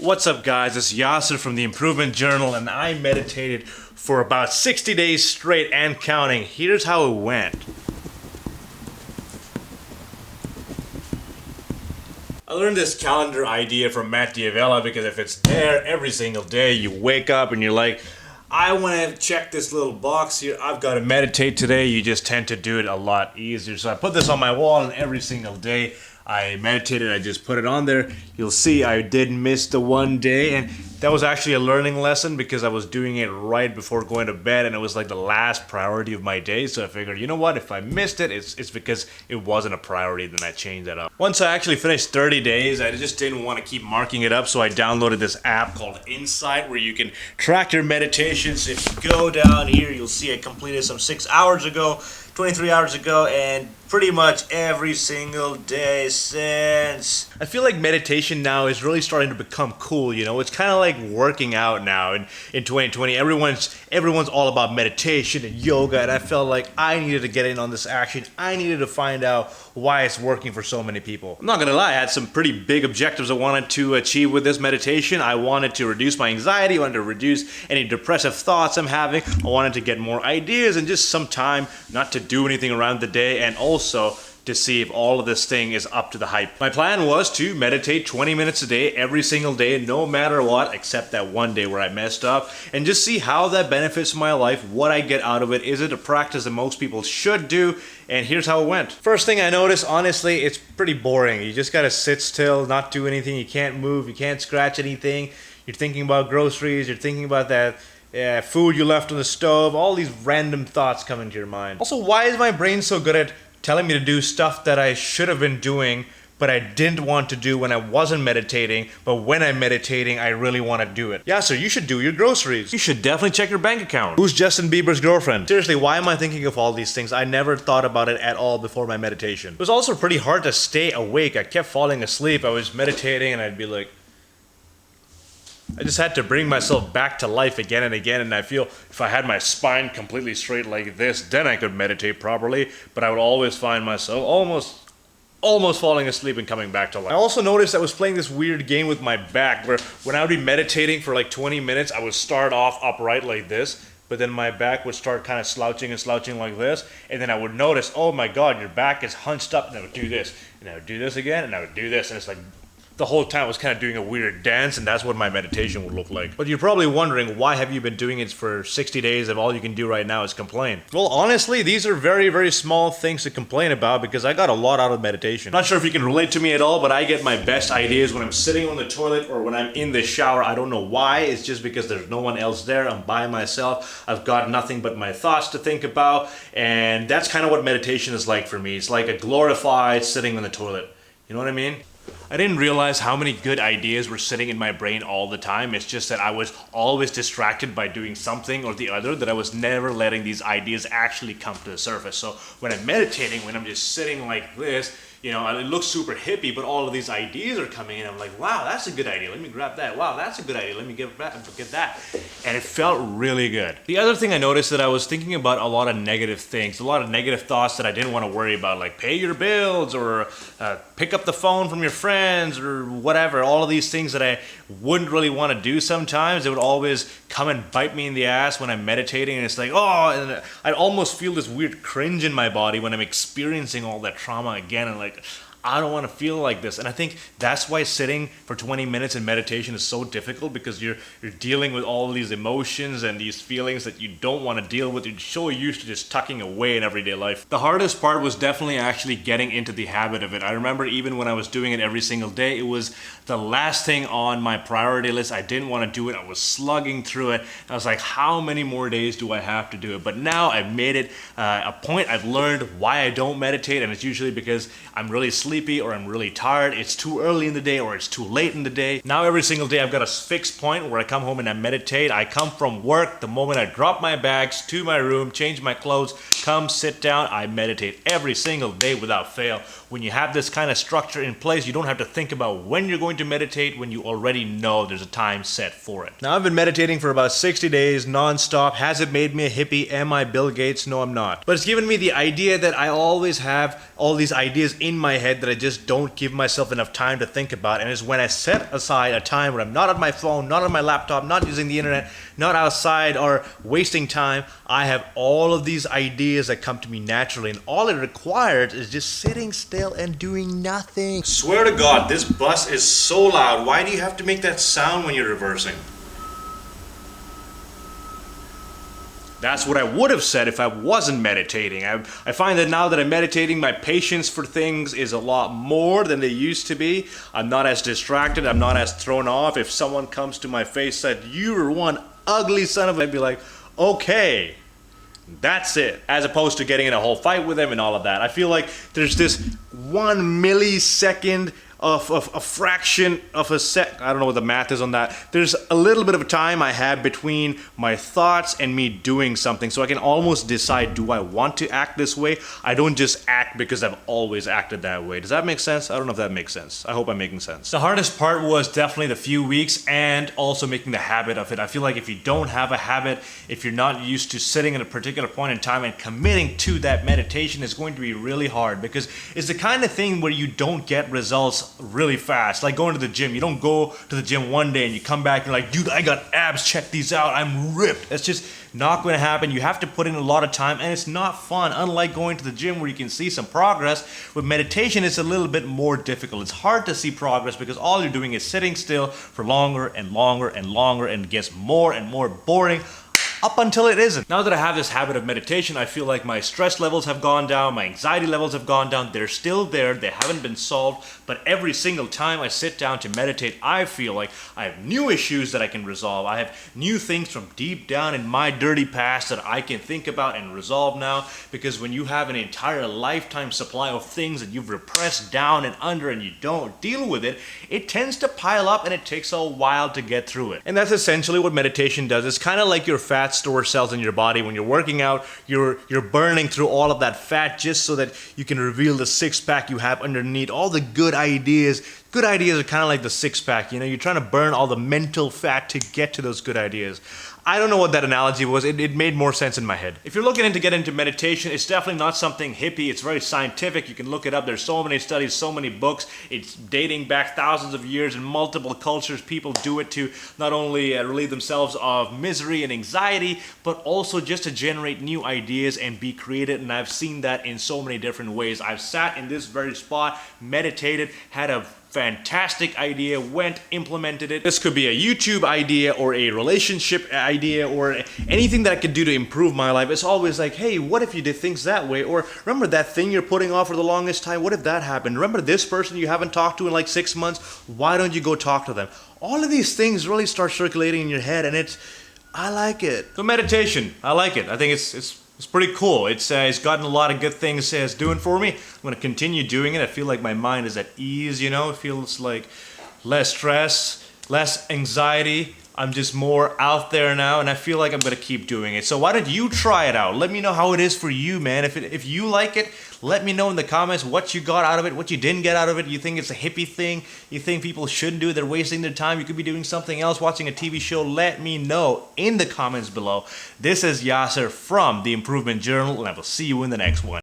What's up guys, it's Yasser from the Improvement Journal and I meditated for about 60 days straight and counting. Here's how it went. I learned this calendar idea from Matt D'Avella because if it's there every single day, you wake up and you're like, I want to check this little box here, I've got to meditate today, you just tend to do it a lot easier. So I put this on my wall and every single day I meditated, I just put it on there. You'll see I did miss the one day, and that was actually a learning lesson because I was doing it right before going to bed and it was like the last priority of my day. So I figured, you know what, if I missed it, it's because it wasn't a priority, then I changed that up. Once I actually finished 30 days, I just didn't want to keep marking it up, so I downloaded this app called Insight where you can track your meditations. If you go down here, you'll see I completed some 6 hours ago, 23 hours ago, and pretty much every single day since. I feel like meditation now is really starting to become cool, you know? It's kind of like working out now in 2020. Everyone's all about meditation and yoga, and I felt like I needed to get in on this action. I needed to find out why it's working for so many people. I'm not gonna lie, I had some pretty big objectives I wanted to achieve with this meditation. I wanted to reduce my anxiety, I wanted to reduce any depressive thoughts I'm having, I wanted to get more ideas and just some time not to do anything around the day, and also to see if all of this thing is up to the hype. My plan was to meditate 20 minutes a day, every single day, no matter what, except that one day where I messed up, and just see how that benefits my life, what I get out of it. Is it a practice that most people should do? And here's how it went. First thing I noticed, honestly, it's pretty boring. You just gotta sit still, not do anything, you can't move, you can't scratch anything. You're thinking about groceries, you're thinking about that food you left on the stove, all these random thoughts come into your mind. Also, why is my brain so good at telling me to do stuff that I should have been doing, but I didn't want to do when I wasn't meditating, but when I'm meditating, I really want to do it? Yeah, so you should do your groceries. You should definitely check your bank account. Who's Justin Bieber's girlfriend? Seriously, why am I thinking of all these things? I never thought about it at all before my meditation. It was also pretty hard to stay awake. I kept falling asleep. I was meditating and I'd be like, I just had to bring myself back to life again and again, and I feel if I had my spine completely straight like this, then I could meditate properly, but I would always find myself almost falling asleep and coming back to life. I also noticed I was playing this weird game with my back where when I would be meditating for like 20 minutes, I would start off upright like this, but then my back would start kind of slouching like this, and then I would notice, oh my god, your back is hunched up, and I would do this, and I would do this again, and I would do this, and it's like the whole time I was kind of doing a weird dance, and that's what my meditation would look like. But you're probably wondering, why have you been doing it for 60 days if all you can do right now is complain? Well, honestly, these are very, very small things to complain about because I got a lot out of meditation. Not sure if you can relate to me at all, but I get my best ideas when I'm sitting on the toilet or when I'm in the shower. I don't know why. It's just because there's no one else there. I'm by myself. I've got nothing but my thoughts to think about, and that's kind of what meditation is like for me. It's like a glorified sitting on the toilet. You know what I mean? I didn't realize how many good ideas were sitting in my brain all the time. It's just that I was always distracted by doing something or the other, that I was never letting these ideas actually come to the surface. So when I'm meditating, when I'm just sitting like this, you know, it looks super hippie, but all of these ideas are coming in. I'm like, wow, that's a good idea. Let me grab that. Wow, that's a good idea. Let me get that. And it felt really good. The other thing I noticed that I was thinking about a lot of negative things, a lot of negative thoughts that I didn't want to worry about, like pay your bills or pick up the phone from your friends or whatever. All of these things that I wouldn't really want to do sometimes, they would always come and bite me in the ass when I'm meditating, and it's like, oh, and I'd almost feel this weird cringe in my body when I'm experiencing all that trauma again, and like, I don't want to feel like this. And I think that's why sitting for 20 minutes in meditation is so difficult, because you're dealing with all these emotions and these feelings that you don't want to deal with. You're so used to just tucking away in everyday life. The hardest part was definitely actually getting into the habit of it. I remember even when I was doing it every single day, it was the last thing on my priority list. I didn't want to do it. I was slugging through it. I was like, how many more days do I have to do it? But now I've made it a point. I've learned why I don't meditate, and it's usually because I'm really sleepy or I'm really tired, it's too early in the day or it's too late in the day. Now every single day I've got a fixed point where I come home and I meditate. I come from work, the moment I drop my bags to my room, change my clothes, come sit down, I meditate every single day without fail. When you have this kind of structure in place, you don't have to think about when you're going to meditate when you already know there's a time set for it. Now I've been meditating for about 60 days non-stop. Has it made me a hippie? Am I Bill Gates? No, I'm not. But it's given me the idea that I always have all these ideas in my head that I just don't give myself enough time to think about. And it's when I set aside a time when I'm not on my phone, not on my laptop, not using the internet, not outside or wasting time, I have all of these ideas that come to me naturally. And all it requires is just sitting still and doing nothing. Swear to God, this bus is so loud. Why do you have to make that sound when you're reversing? That's what I would have said if I wasn't meditating. I find that now that I'm meditating, my patience for things is a lot more than they used to be. I'm not as distracted. I'm not as thrown off. If someone comes to my face and said, "You're one ugly son of a," I'd be like, okay, that's it. As opposed to getting in a whole fight with them and all of that. I feel like there's this 1 millisecond of a fraction of a sec. I don't know what the math is on that. There's a little bit of a time I have between my thoughts and me doing something, so I can almost decide, do I want to act this way? I don't just act because I've always acted that way. Does that make sense? I don't know if that makes sense. I hope I'm making sense. The hardest part was definitely the few weeks and also making the habit of it. I feel like if you don't have a habit, if you're not used to sitting at a particular point in time and committing to that meditation, it's going to be really hard, because it's the kind of thing where you don't get results really fast. Like going to the gym. You don't go to the gym one day and you come back and you're like, dude, I got abs, check these out, I'm ripped. That's just not going to happen. You have to put in a lot of time, and it's not fun. Unlike going to the gym where you can see some progress, with meditation it's a little bit more difficult. It's hard to see progress because all you're doing is sitting still for longer and longer and longer, and it gets more and more boring up until it isn't. Now that I have this habit of meditation, I feel like my stress levels have gone down, my anxiety levels have gone down. They're still there, they haven't been solved, but every single time I sit down to meditate, I feel like I have new issues that I can resolve. I have new things from deep down in my dirty past that I can think about and resolve now, because when you have an entire lifetime supply of things that you've repressed down and under and you don't deal with it, it tends to pile up and it takes a while to get through it. And that's essentially what meditation does. It's kind of like your fat store cells in your body. When you're working out, you're burning through all of that fat just so that you can reveal the six-pack you have underneath. All the good ideas. Good ideas are kind of like the six-pack. You know, you're trying to burn all the mental fat to get to those good ideas. I don't know what that analogy was. It made more sense in my head. If you're looking to get into meditation, it's definitely not something hippie. It's very scientific. You can look it up. There's so many studies, so many books. It's dating back thousands of years in multiple cultures. People do it to not only relieve themselves of misery and anxiety, but also just to generate new ideas and be creative. And I've seen that in so many different ways. I've sat in this very spot, meditated, had a fantastic idea, went, implemented it. This could be a YouTube idea or a relationship idea or anything that I could do to improve my life. It's always like, hey, what if you did things that way? Or remember that thing you're putting off for the longest time? What if that happened? Remember this person you haven't talked to in like 6 months? Why don't you go talk to them? All of these things really start circulating in your head, and I like it. So meditation, I like it. I think it's pretty cool. It's gotten a lot of good things it's doing for me. I'm going to continue doing it. I feel like my mind is at ease, you know. It feels like less stress, less anxiety. I'm just more out there now, and I feel like I'm going to keep doing it. So why don't you try it out? Let me know how it is for you, man. If you like it, let me know in the comments what you got out of it, what you didn't get out of it. You think it's a hippie thing? You think people shouldn't do it? They're wasting their time. You could be doing something else, watching a TV show. Let me know in the comments below. This is Yasser from The Improvement Journal, and I will see you in the next one.